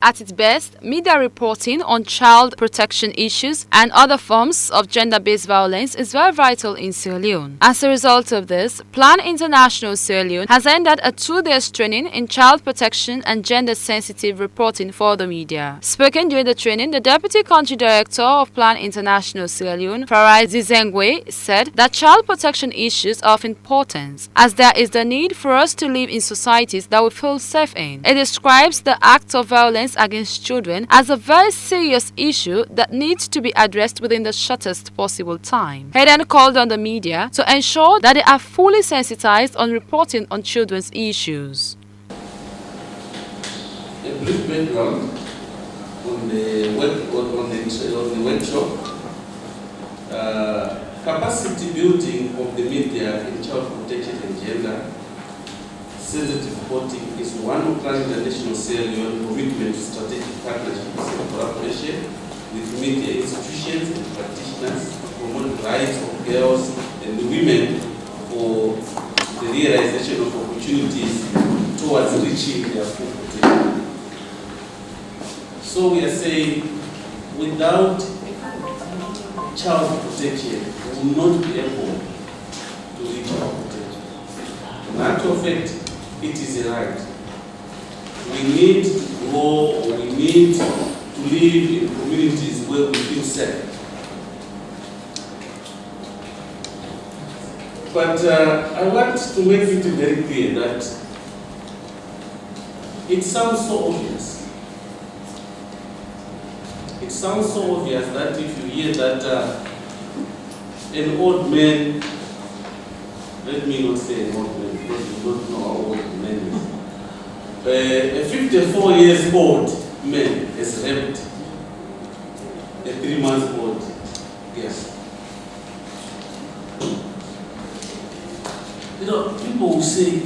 At its best, media reporting on child protection issues and other forms of gender-based violence is very vital in Sierra Leone. As a result of this, pLAN International Sierra Leone has ended a 2-day training in child protection and gender-sensitive reporting for the media. Speaking during the training, the Deputy Country Director of pLAN International Sierra Leone, Farai Zizengwe, said that child protection issues are of importance, as there is the need for us to live in societies that we feel safe in. It describes the act of violence against children as a very serious issue that needs to be addressed within the shortest possible time. He then called on the media to ensure that they are fully sensitized on reporting on children's issues. A brief background on the workshop. Capacity building of the media in child protection and gender sensitive reporting is one of pLAN International Sierra Leone commitment to strategic partnerships and collaboration with media institutions and practitioners to promote the rights of girls and women for the realization of opportunities towards reaching their full potential. So we are saying, without child protection, we will not be able to reach our potential. In actual fact, it is a right. We need to grow, or we need to live in communities where we feel safe. But I want to make it very clear that it sounds so obvious. It sounds so obvious that if you hear that an old man, let me not say an old man because you don't know how old a man is. A 54 years old man has raped a 3-month-old girl. You know, people will say,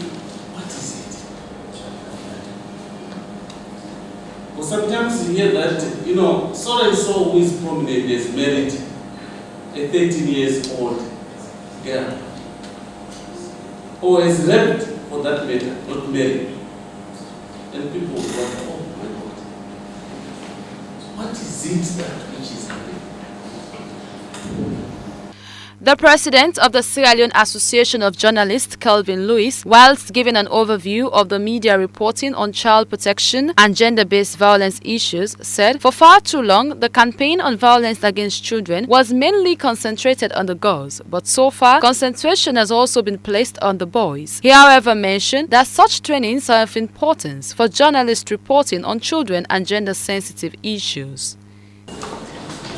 what is it? Or sometimes you hear that, you know, so and so who is prominent has married a 13-year-old girl. Or has raped, for that matter, not married. And people will wonder, oh my God, what is it that which is happening? The president of the Sierra Leone Association of Journalists, Kelvin Lewis, whilst giving an overview of the media reporting on child protection and gender-based violence issues, said, for far too long, the campaign on violence against children was mainly concentrated on the girls, but so far, concentration has also been placed on the boys. He, however, mentioned that such trainings are of importance for journalists reporting on children and gender-sensitive issues.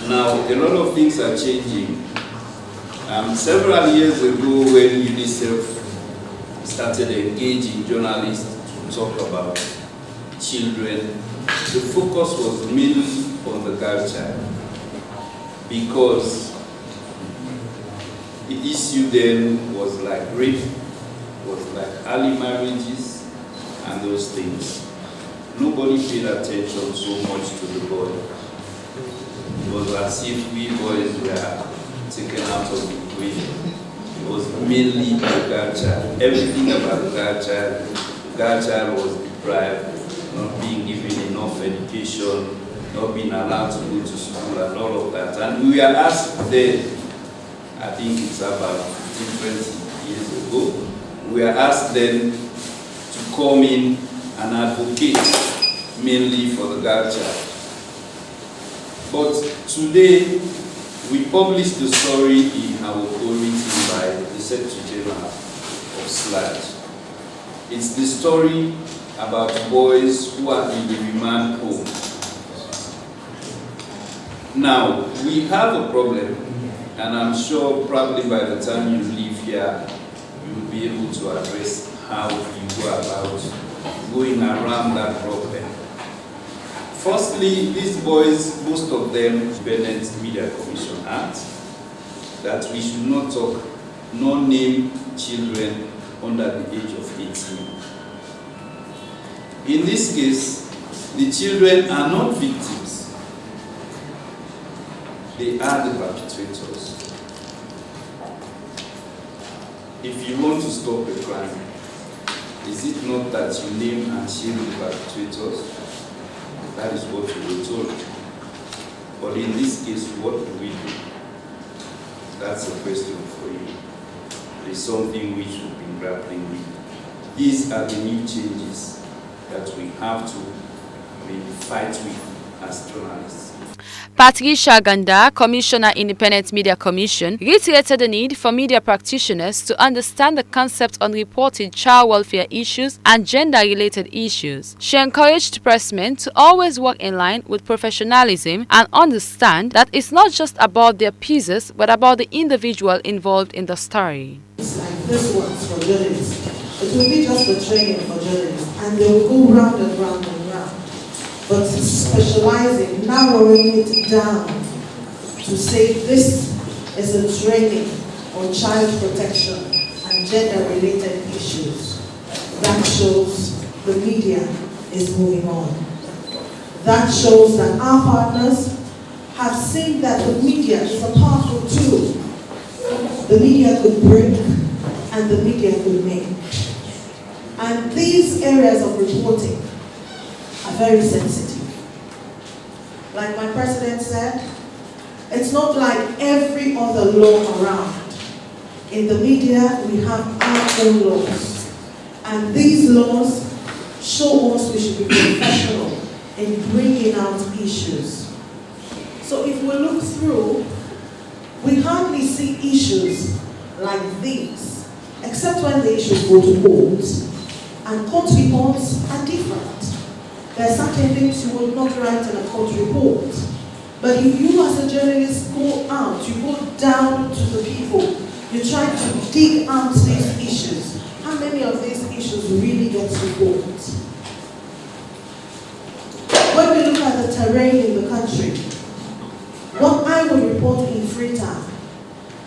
Now, a lot of things are changing. Several years ago, when UNICEF started engaging journalists to talk about children, the focus was mainly on the girl child, because the issue then was like rape, was like early marriages, and those things. Nobody paid attention so much to the boy. It was as if we boys were taken out of the equation. It was mainly the girl child. Everything about the girl child was deprived, not being given enough education, not being allowed to go to school and all of that. And we were asked then, I think it's about 15, 20 years ago, we were asked then to come in and advocate mainly for the girl child. But today, we published the story in our bulletin by the Secretary General of SLAD. It's the story about boys who are in the remand home. Now, we have a problem, and I'm sure probably by the time you leave here, you'll be able to address how you go about going around that problem. Firstly, these boys, most of them, Independent Media Commission Act, that we should not talk, nor name children under the age of 18. In this case, the children are not victims. They are the perpetrators. If you want to stop a crime, is it not that you name and shield the perpetrators? That is what we were told. But in this case, what do we do? That's a question for you. It is something which we've been grappling with. These are the new changes that we have to maybe fight with as journalists. Patricia Ganda, Commissioner Independent Media Commission, reiterated the need for media practitioners to understand the concept on reported child welfare issues and gender-related issues. She encouraged pressmen to always work in line with professionalism and understand that it's not just about their pieces, but about the individual involved in the story. It's like this works for journalists. It will be just a training for journalists, and they will go round and round and round. But specializing, narrowing it down to say this is a training on child protection and gender-related issues. That shows the media is moving on. That shows that our partners have seen that the media is a powerful tool. The media could break and the media could make. And these areas of reporting are very sensitive. Like my president said, it's not like every other law around. In the media, we have our own laws. And these laws show us we should be professional in bringing out issues. So if we look through, we hardly see issues like these, except when the issues go to court. And court reports are different. There are certain things you will not write in a court report. But if you as a journalist go out, you go down to the people, you try to dig out these issues, how many of these issues really get reported? When we look at the terrain in the country, what I would report in Freetown,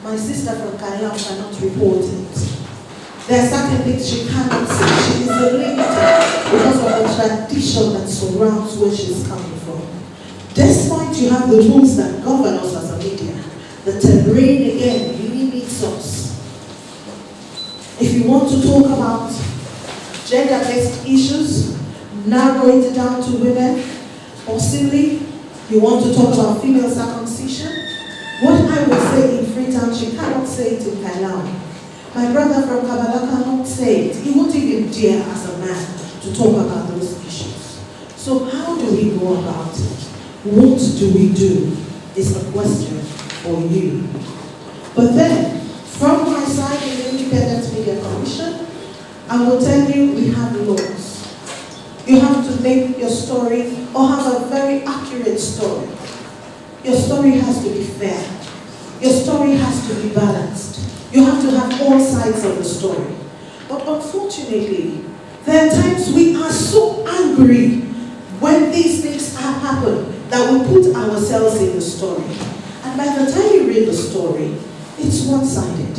my sister from Kailam cannot report it. There are certain things she cannot say. She is limited because of the tradition that surrounds where she's coming from. Despite you have the rules that govern us as a media, the terrain again limits us. If you want to talk about gender-based issues, narrow it down to women, possibly you want to talk about female circumcision, what I would say in Freetown, she cannot say it in Kailam. My brother from Kabbalah cannot say it. He won't even dare as a man to talk about those issues. So how do we go about it? What do we do is a question for you. But then, from my side in the Independent Media Commission, I will tell you we have laws. You have to make your story or have a very accurate story. Your story has to be fair. Your story has to be balanced. You have to have all sides of the story. But unfortunately, there are times we are so angry when these things have happened that we put ourselves in the story. And by the time you read the story, it's one-sided.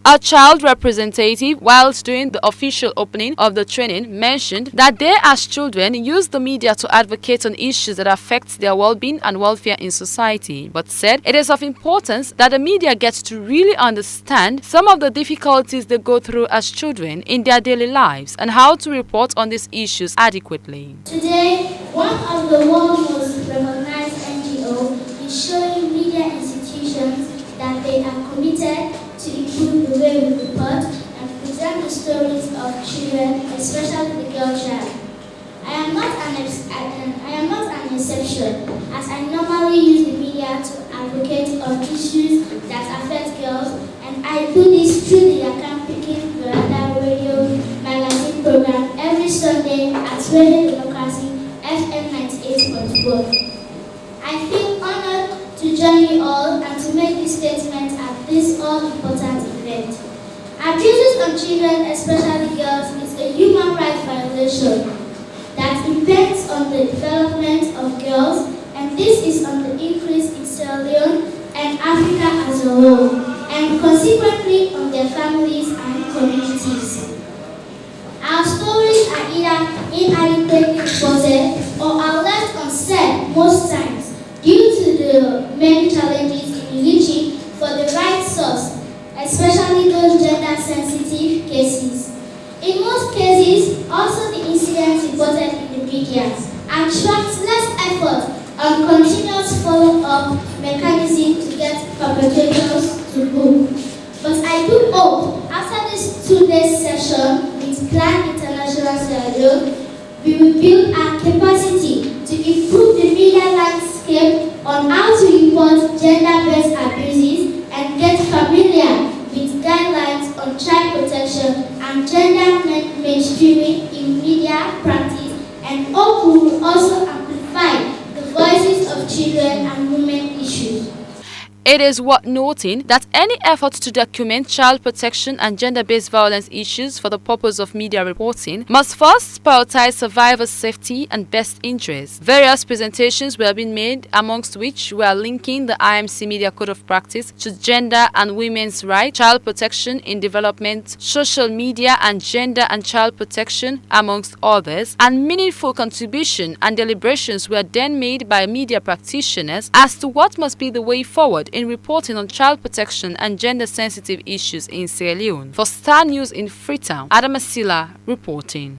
A child representative, whilst doing the official opening of the training, mentioned that they as children use the media to advocate on issues that affect their well-being and welfare in society, but said it is of importance that the media gets to really understand some of the difficulties they go through as children in their daily lives and how to report on these issues adequately. Today, one of the world's most recognized NGOs is showing media institutions that they are committed to improve the way we report and present the stories of children, especially the girl child. I am not an exception, as I normally use the media to advocate on issues that affect girls, and I do this through the Yakam Peking Veranda radio magazine program every Sunday at Radio Democracy FM 98.1. I feel honored to join you all and to make this statement at this all-important event. Abuses on children, especially girls, is a human rights violation that impacts on the development of girls, and this is on the increase in Sierra Leone and Africa as a whole, and consequently on their families and communities. Our stories are either inadequately reported or are left unsaid most times due to the many challenges in reaching for the right source, especially those gender-sensitive cases. In most cases, also the incidents reported in the media attract on continuous follow-up mechanism to get perpetrators to book. But I do hope after this 2-day session with pLAN International Sierra Leone, we will build our capacity to improve the media landscape on how to report gender-based abuses and get familiar with guidelines on child protection and gender mainstreaming in media practice, and hope we will also amplify the voices of children and women issues. It is worth noting that any effort to document child protection and gender-based violence issues for the purpose of media reporting must first prioritize survivors' safety and best interests. Various presentations were being made, amongst which were linking the IMC Media Code of Practice to gender and women's rights, child protection in development, social media and gender and child protection, amongst others, and meaningful contribution and deliberations were then made by media practitioners as to what must be the way forward in reporting on child protection and gender-sensitive issues in Sierra Leone. For Star News in Freetown, Adamasila reporting.